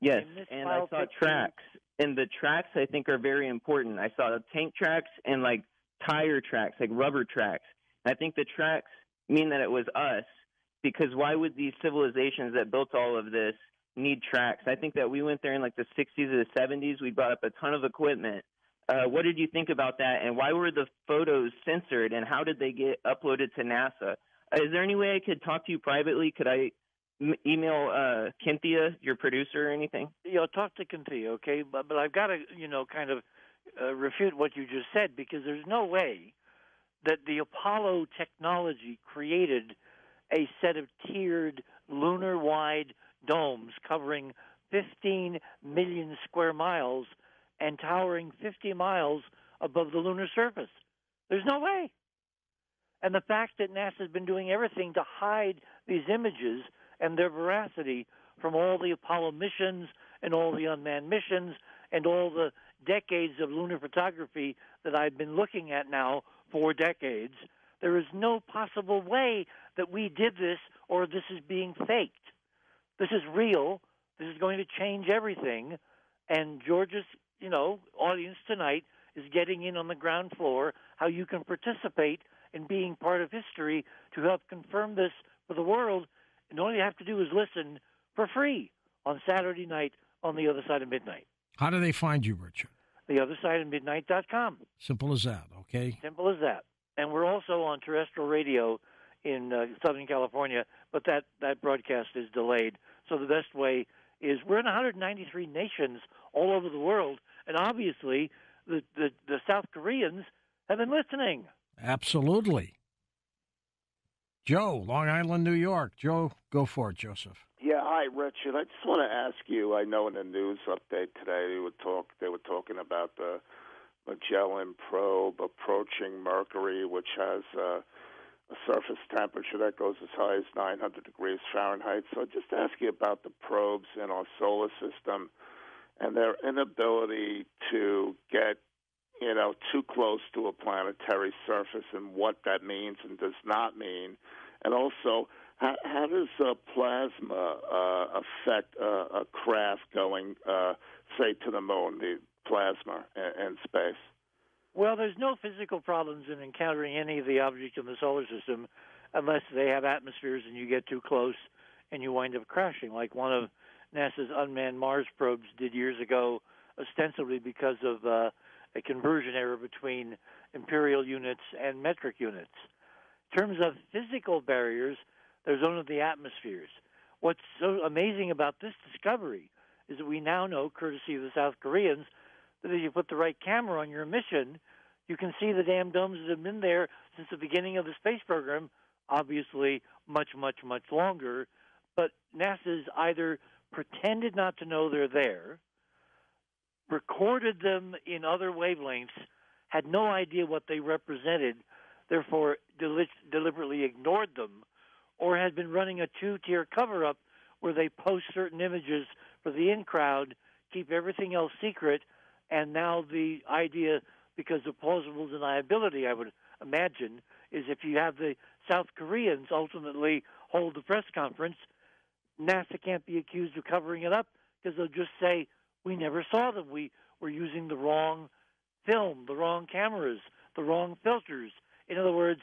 Yes, and I saw tracks, and the tracks I think are very important. I saw tank tracks and like tire tracks, like rubber tracks. I think the tracks mean that it was us, because why would these civilizations that built all of this need tracks? I think that we went there in like the 60s or the 70s. We brought up a ton of equipment. What did you think about that, and why were the photos censored, and how did they get uploaded to NASA? Is there any way I could talk to you privately? Could I email Cynthia, your producer, or anything? Yeah, talk to Cynthia, okay? But I've got to, kind of refute what you just said, because there's no way that the Apollo technology created a set of tiered lunar-wide domes covering 15 million square miles and towering 50 miles above the lunar surface. There's no way. And the fact that NASA's been doing everything to hide these images and their veracity from all the Apollo missions and all the unmanned missions and all the decades of lunar photography that I've been looking at now for decades, there is no possible way that we did this or this is being faked. This is real. This is going to change everything. And George's audience tonight is getting in on the ground floor how you can participate in being part of history to help confirm this for the world. And all you have to do is listen for free on Saturday night on The Other Side of Midnight. How do they find you, Richard? TheOtherSideOfMidnight.com. Simple as that, okay? Simple as that. And we're also on terrestrial radio in Southern California, but that broadcast is delayed. So the best way is we're in 193 nations all over the world, and obviously the South Koreans have been listening. Absolutely. Joe, Long Island, New York. Joe, go for it, Joseph. Yeah, hi, Richard. I just want to ask you, I know in the news update today they were talking about the Magellan probe approaching Mercury, which has a surface temperature that goes as high as 900 degrees Fahrenheit. So just ask you about the probes in our solar system and their inability to get, too close to a planetary surface and what that means and does not mean. And also, how does plasma affect a craft going, say, to the moon, the plasma in space? Well, there's no physical problems in encountering any of the objects in the solar system unless they have atmospheres and you get too close and you wind up crashing, like one of NASA's unmanned Mars probes did years ago, ostensibly because of a conversion error between imperial units and metric units. In terms of physical barriers, there's only the atmospheres. What's so amazing about this discovery is that we now know, courtesy of the South Koreans, that if you put the right camera on your mission, you can see the damn domes that have been there since the beginning of the space program, obviously much, much, much longer. But NASA's either pretended not to know they're there, recorded them in other wavelengths, had no idea what they represented, therefore deliberately ignored them, or had been running a two-tier cover-up where they post certain images for the in-crowd, keep everything else secret, and now the idea, because of plausible deniability, I would imagine, is if you have the South Koreans ultimately hold the press conference, NASA can't be accused of covering it up because they'll just say, we never saw them. We were using the wrong film, the wrong cameras, the wrong filters. In other words,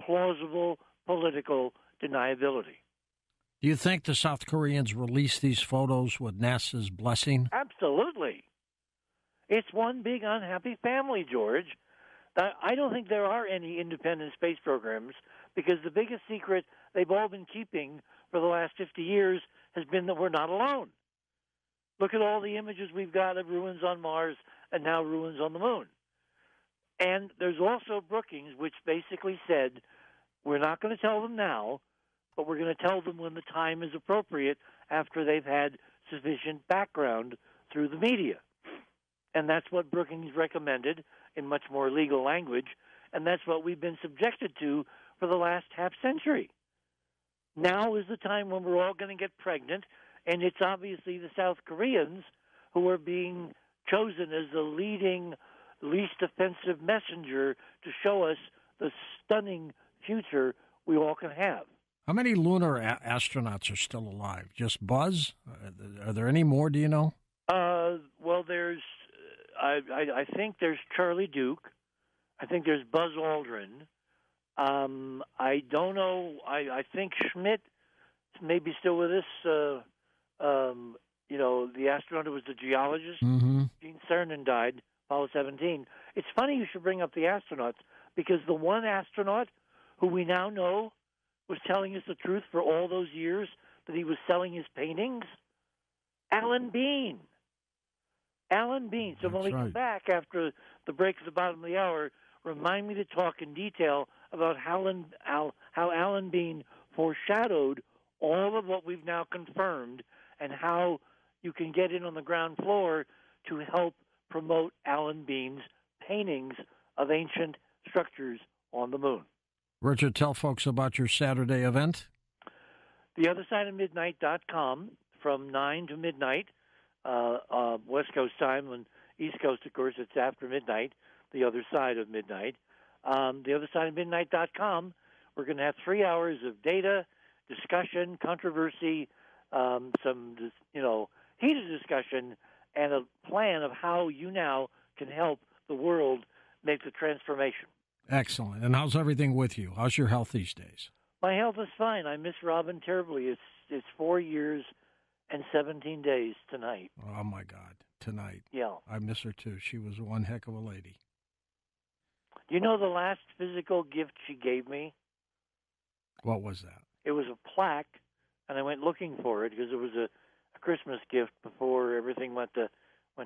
plausible political deniability. Do you think the South Koreans released these photos with NASA's blessing? Absolutely. It's one big unhappy family, George. I don't think there are any independent space programs because the biggest secret they've all been keeping for the last 50 years has been that we're not alone. Look at all the images we've got of ruins on Mars and now ruins on the moon. And there's also Brookings, which basically said, we're not going to tell them now, but we're going to tell them when the time is appropriate after they've had sufficient background through the media. And that's what Brookings recommended in much more legal language, and that's what we've been subjected to for the last half century. Now is the time when we're all going to get pregnant, and it's obviously the South Koreans who are being chosen as the leading, least offensive messenger to show us the stunning future we all can have. How many lunar astronauts are still alive? Just Buzz? Are there any more, do you know? Well, there's, I think there's Charlie Duke. I think there's Buzz Aldrin. I don't know. I think Schmidt may be still with us. You know, the astronaut who was the geologist. Mm-hmm. Gene Cernan died, Apollo 17. It's funny you should bring up the astronauts, because the one astronaut who we now know was telling us the truth for all those years that he was selling his paintings, Alan Bean. Alan Bean. So when we come back after the break at the bottom of the hour, remind me to talk in detail about how Alan Bean foreshadowed all of what we've now confirmed and how you can get in on the ground floor to help promote Alan Bean's paintings of ancient structures on the moon. Richard, tell folks about your Saturday event. TheOtherSideOfMidnight.com from 9 to midnight, West Coast time, and East Coast, of course, it's after midnight, the other side of midnight. TheOtherSideOfMidnight.com, we're going to have 3 hours of data, discussion, controversy, some, heated discussion, and a plan of how you now can help the world make the transformation. Excellent. And how's everything with you? How's your health these days? My health is fine. I miss Robin terribly. It's 4 years and 17 days tonight. Oh, my God. Tonight. Yeah. I miss her, too. She was one heck of a lady. You know the last physical gift she gave me? What was that? It was a plaque, and I went looking for it because it was a Christmas gift before everything went to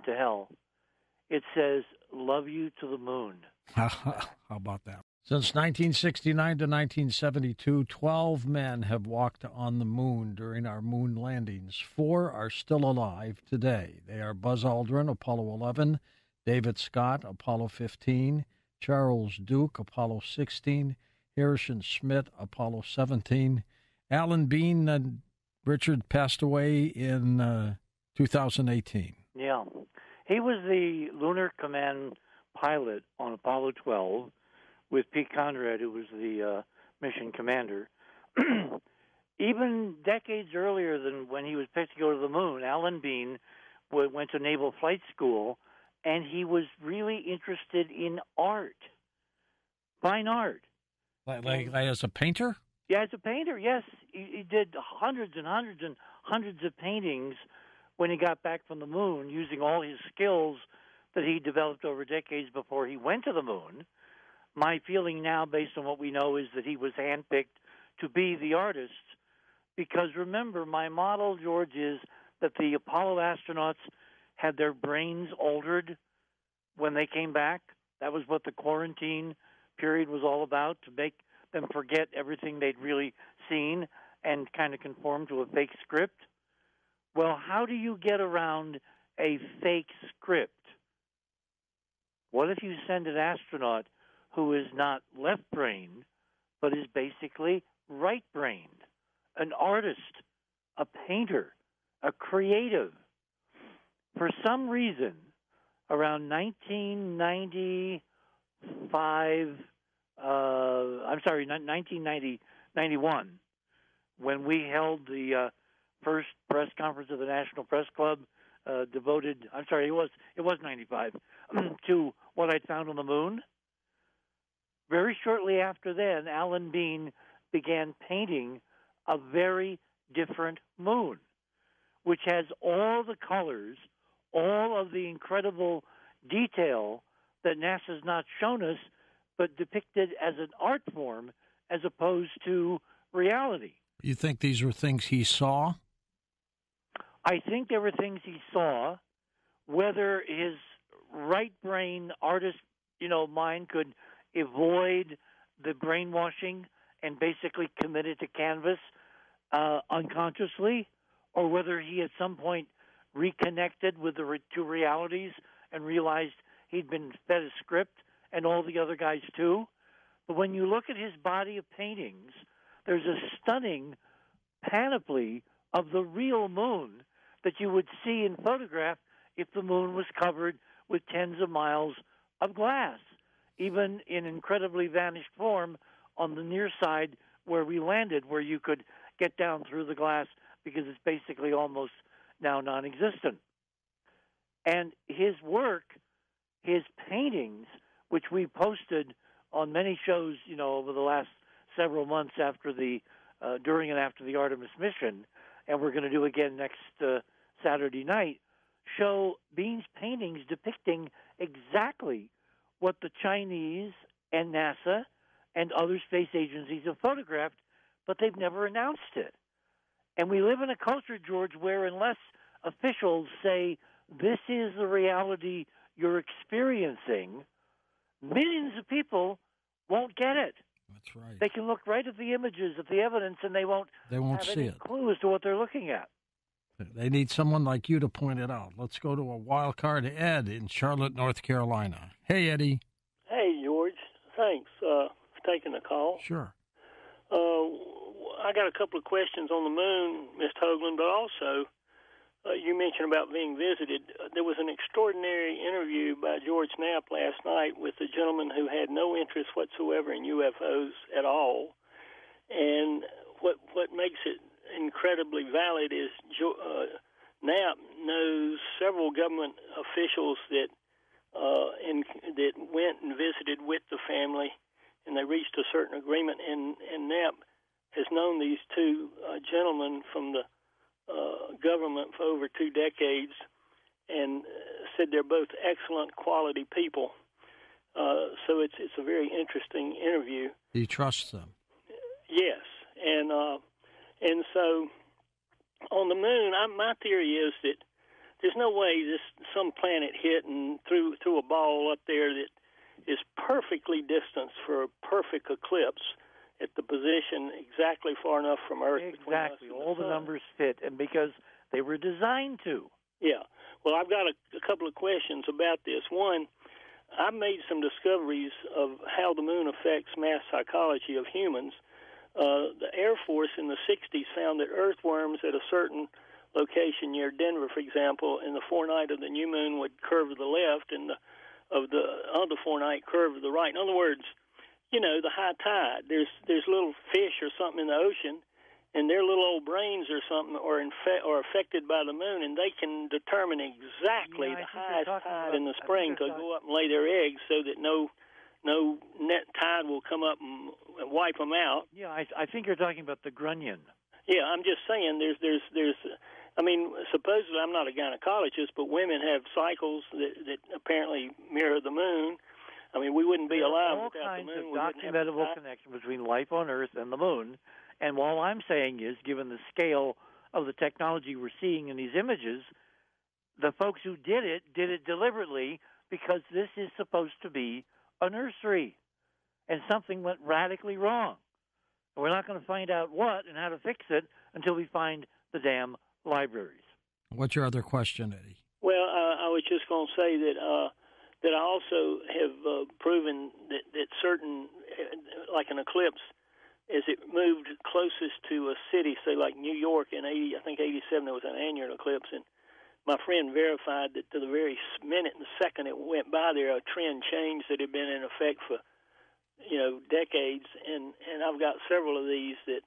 hell. It says, "Love you to the moon." How about that? Since 1969 to 1972, 12 men have walked on the moon during our moon landings. 4 are still alive today. They are Buzz Aldrin, Apollo 11, David Scott, Apollo 15, Charles Duke, Apollo 16, Harrison Schmitt, Apollo 17. Alan Bean, Richard, passed away in 2018. Yeah. He was the Lunar Command pilot on Apollo 12 with Pete Conrad, who was the mission commander. Even decades earlier than when he was picked to go to the moon, Alan Bean went to Naval Flight School, and he was really interested in art, fine art. Like as a painter? Yeah, as a painter, yes. He did hundreds and hundreds and hundreds of paintings when he got back from the moon, using all his skills that he developed over decades before he went to the moon. My feeling now, based on what we know, is that he was handpicked to be the artist. Because remember, my model, George, is that the Apollo astronauts had their brains altered when they came back. That was what the quarantine period was all about, to make them forget everything they'd really seen and kind of conform to a fake script. Well, how do you get around a fake script? What if you send an astronaut who is not left-brained, but is basically right-brained, an artist, a painter, a creative? For some reason, around 1991, when we held the first press conference of the National Press Club, devoted, it was 95, to what I'd found on the moon. Very shortly after then, Alan Bean began painting a very different moon, which has all the colors, all of the incredible detail that NASA's not shown us, but depicted as an art form as opposed to reality. You think these were things he saw? I think there were things he saw, whether his right brain artist, mind could avoid the brainwashing and basically commit it to canvas unconsciously, or whether he at some point reconnected with the two realities and realized he'd been fed a script, and all the other guys too. But when you look at his body of paintings, there's a stunning panoply of the real moon that you would see in photograph if the moon was covered with tens of miles of glass, even in incredibly vanished form on the near side where we landed, where you could get down through the glass because it's basically almost now non-existent. And his work, his paintings, which we posted on many shows, over the last several months after during and after the Artemis mission, and we're going to do again next Saturday night, show Bean's paintings depicting exactly what the Chinese and NASA and other space agencies have photographed, but they've never announced it. And we live in a culture, George, where unless officials say, this is the reality you're experiencing, millions of people won't get it. That's right. They can look right at the images, at the evidence, and they won't have see any it. clue as to what they're looking at. They need someone like you to point it out. Let's go to a wild card, Ed in Charlotte, North Carolina. Hey, Eddie. Hey, George. Thanks for taking the call. Sure. I got a couple of questions on the moon, Mr. Hoagland, but also you mentioned about being visited. There was an extraordinary interview by George Knapp last night with a gentleman who had no interest whatsoever in UFOs at all. And what makes it incredibly valid is Knapp knows several government officials that went and visited with the family, and they reached a certain agreement. And Knapp has known these two gentlemen from the government for over 2 decades, and said they're both excellent quality people. So it's a very interesting interview. He trusts them. Yes, and so on the moon, my theory is that there's no way some planet hit and threw a ball up there that is perfectly distanced for a perfect eclipse at the position exactly far enough from Earth. Exactly. All the numbers fit, and because they were designed to. Yeah. Well, I've got a couple of questions about this. One, I've made some discoveries of how the moon affects mass psychology of humans. The Air Force in the 60s found that earthworms at a certain location near Denver, for example, in the forenight of the new moon would curve to the left, and of the other forenight curve to the right. In other words, the high tide. There's little fish or something in the ocean, and their little old brains or something are affected by the moon, and they can determine exactly the highest tide in the spring to go up and lay their eggs, so that no net tide will come up and wipe them out. Yeah, I think you're talking about the grunion. Yeah, I'm just saying there's I mean, supposedly I'm not a gynecologist, but women have cycles that apparently mirror the moon. I mean, we wouldn't be alive without the moon. All kinds of documentable connection between life on Earth and the moon. And all I'm saying is, given the scale of the technology we're seeing in these images, the folks who did it deliberately, because this is supposed to be a nursery. And something went radically wrong. And we're not going to find out what and how to fix it until we find the damn libraries. What's your other question, Eddie? Well, I was just going to say that I also have proven that certain, like an eclipse, as it moved closest to a city, say like New York in 87, there was an annular eclipse, and my friend verified that to the very minute and second it went by there, a trend changed that had been in effect for decades, and I've got several of these that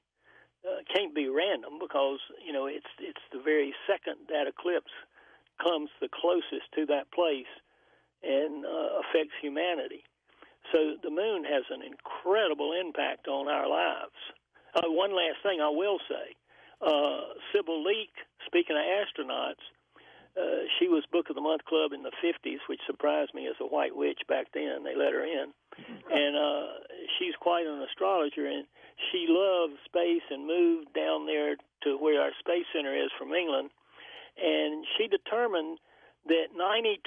can't be random, because it's the very second that eclipse comes the closest to that place and affects humanity. So the moon has an incredible impact on our lives. One last thing I will say. Sybil Leek, speaking of astronauts, she was Book of the Month Club in the 50s, which surprised me as a white witch back then. They let her in. And she's quite an astrologer, and she loved space and moved down there to where our space center is from England. and she determined that 92%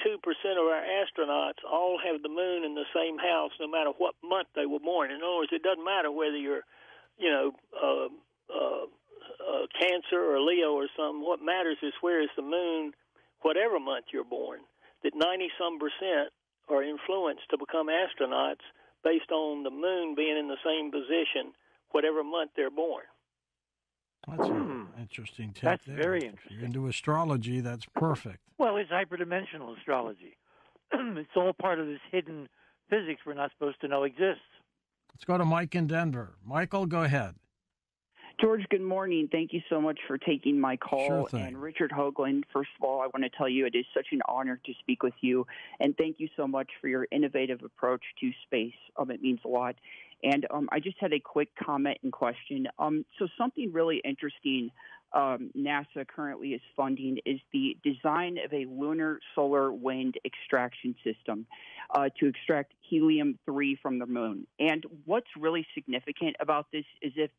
of our astronauts all have the moon in the same house, no matter what month they were born. In other words, it doesn't matter whether you're, Cancer or Leo or something. What matters is where is the moon, whatever month you're born. That 90-some% are influenced to become astronauts based on the moon being in the same position, whatever month they're born. That's an interesting take. That's there. very If interesting. you're into astrology, that's perfect. Well, it's hyperdimensional astrology. It's all part of this hidden physics we're not supposed to know exists. Let's go to Mike in Denver. Michael, go ahead. George, good morning. Thank you so much for taking my call. Sure thing. And Richard Hoagland, first of all, I want to tell you it is such an honor to speak with you. And thank you so much for your innovative approach to space. It means a lot. And I just had a quick comment and question. So something really interesting NASA currently is funding is the design of a lunar solar wind extraction system to extract helium-3 from the moon. And what's really significant about this is if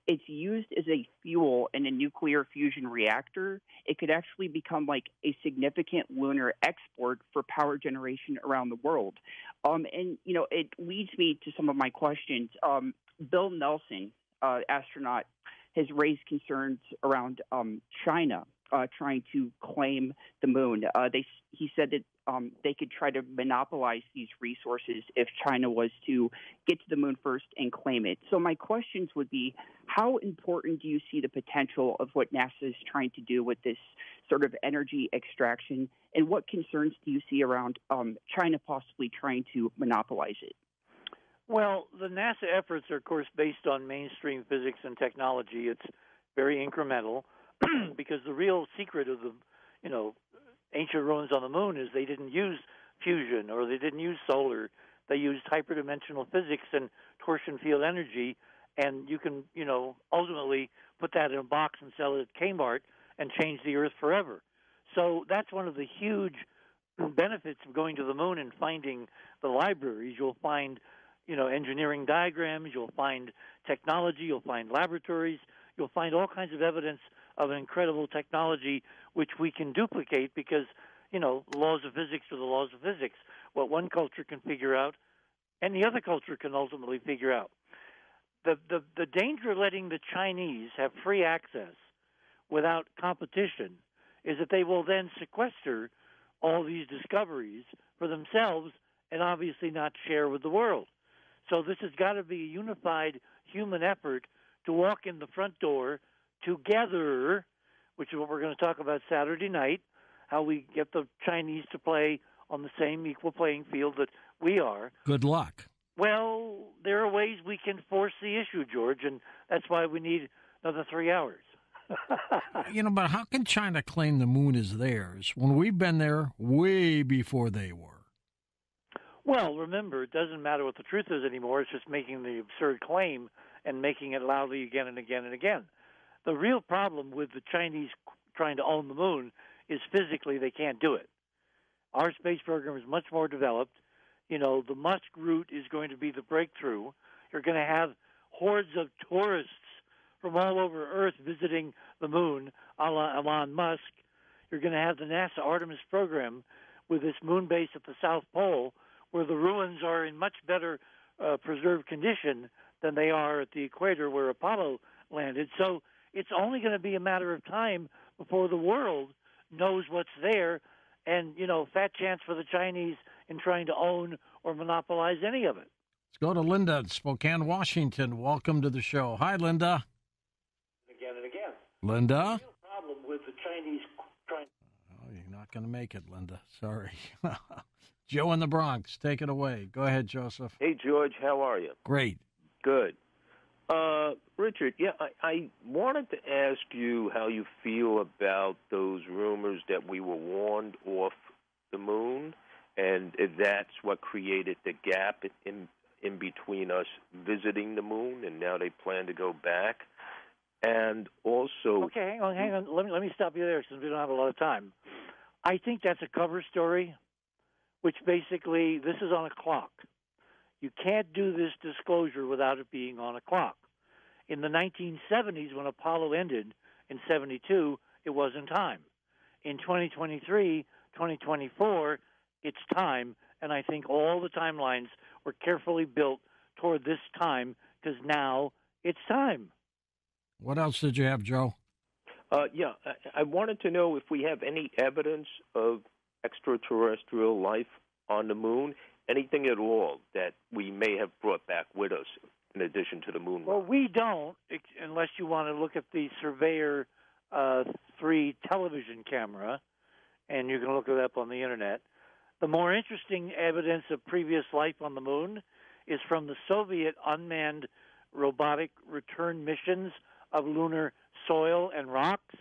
it's used as a fuel in a nuclear fusion reactor, it could actually become like a significant lunar export for power generation around the world. It leads me to some of my questions. Bill Nelson, astronaut, has raised concerns around China trying to claim the moon. He said that they could try to monopolize these resources if China was to get to the moon first and claim it. So my questions would be, how important do you see the potential of what NASA is trying to do with this sort of energy extraction, and what concerns do you see around China possibly trying to monopolize it? Well, the NASA efforts are, of course, based on mainstream physics and technology. It's very incremental because the real secret of the, ancient ruins on the moon is they didn't use fusion or they didn't use solar. They used hyperdimensional physics and torsion field energy, and you can, ultimately put that in a box and sell it at Kmart and change the Earth forever. So that's one of the huge benefits of going to the moon and finding the libraries. You'll find engineering diagrams, you'll find technology, you'll find laboratories, you'll find all kinds of evidence of an incredible technology which we can duplicate because, laws of physics are the laws of physics. What one culture can figure out, any other culture can ultimately figure out. The danger of letting the Chinese have free access without competition is that they will then sequester all these discoveries for themselves and obviously not share with the world. So this has got to be a unified human effort to walk in the front door together, which is what we're going to talk about Saturday night, how we get the Chinese to play on the same equal playing field that we are. Good luck. Well, there are ways we can force the issue, George, and that's why we need another 3 hours. But how can China claim the moon is theirs when we've been there way before they were? Well, remember, it doesn't matter what the truth is anymore. It's just making the absurd claim and making it loudly again and again and again. The real problem with the Chinese trying to own the moon is physically they can't do it. Our space program is much more developed. The Musk route is going to be the breakthrough. You're going to have hordes of tourists from all over Earth visiting the moon, a la Elon Musk. You're going to have the NASA Artemis program with this moon base at the South Pole, where the ruins are in much better preserved condition than they are at the equator where Apollo landed. So it's only going to be a matter of time before the world knows what's there, and, fat chance for the Chinese in trying to own or monopolize any of it. Let's go to Linda in Spokane, Washington. Welcome to the show. Hi, Linda. Again and again. Linda? The real problem with the Chinese trying... Oh, you're not going to make it, Linda. Sorry. Joe in the Bronx, take it away. Go ahead, Joseph. Hey, George, how are you? Great. Good. Richard, I wanted to ask you how you feel about those rumors that we were warned off the moon, and if that's what created the gap in between us visiting the moon, and now they plan to go back. And also... Okay, hang on. Let me stop you there since we don't have a lot of time. I think that's a cover story, which basically, this is on a clock. You can't do this disclosure without it being on a clock. In the 1970s, when Apollo ended in 72, it wasn't time. in 2023, 2024, it's time. And I think all the timelines were carefully built toward this time because now it's time. What else did you have, Joe? I wanted to know if we have any evidence of extraterrestrial life on the moon, anything at all that we may have brought back with us in addition to the moon. Well, we don't, unless you want to look at the Surveyor 3 television camera, and you can look it up on the Internet. The more interesting evidence of previous life on the moon is from the Soviet unmanned robotic return missions of lunar soil and rocks.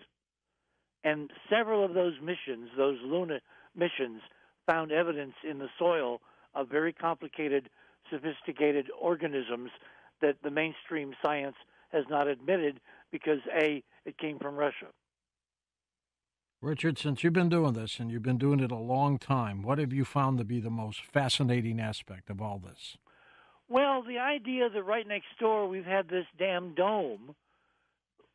And several of those missions, those lunar missions, found evidence in the soil of very complicated, sophisticated organisms that the mainstream science has not admitted because, A, it came from Russia. Richard, since you've been doing this, and you've been doing it a long time, what have you found to be the most fascinating aspect of all this? Well, the idea that right next door we've had this damn dome,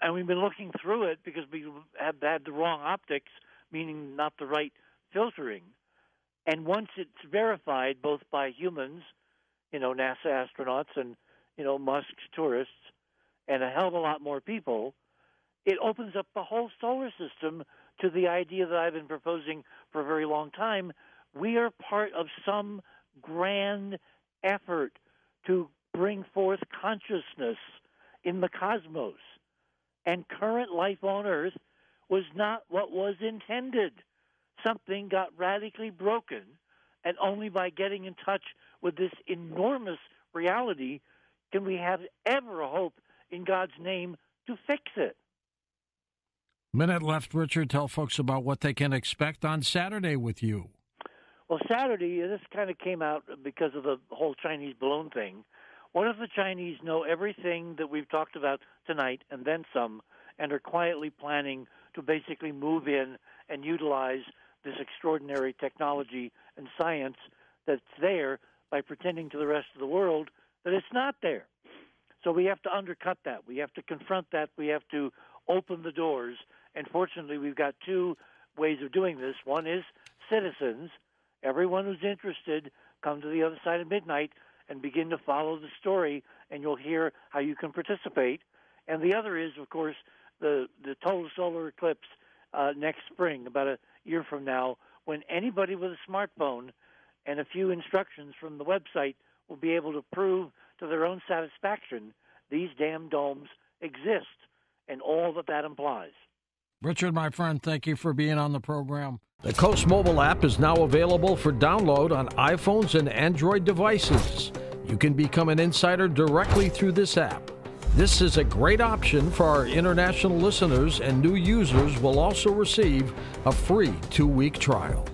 and we've been looking through it because we have had the wrong optics, meaning not the right filtering. And once it's verified, both by humans, NASA astronauts and, Musk's tourists, and a hell of a lot more people, it opens up the whole solar system to the idea that I've been proposing for a very long time. We are part of some grand effort to bring forth consciousness in the cosmos. And current life on Earth was not what was intended. Something got radically broken, and only by getting in touch with this enormous reality can we have ever a hope in God's name to fix it. Minute left, Richard. Tell folks about what they can expect on Saturday with you. Well, Saturday, this kind of came out because of the whole Chinese balloon thing. What if the Chinese know everything that we've talked about tonight and then some, and are quietly planning to basically move in and utilize this extraordinary technology and science that's there by pretending to the rest of the world that it's not there? So we have to undercut that. We have to confront that. We have to open the doors. And fortunately, we've got two ways of doing this. One is citizens. Everyone who's interested, come to the other side of midnight and begin to follow the story, and you'll hear how you can participate. And the other is, of course, the total solar eclipse next spring, about a year from now, when anybody with a smartphone and a few instructions from the website will be able to prove to their own satisfaction these damn domes exist and all that implies. Richard, my friend, thank you for being on the program. The Coast mobile app is now available for download on iPhones and Android devices. You can become an insider directly through this app. This is a great option for our international listeners, and new users will also receive a free 2-week trial.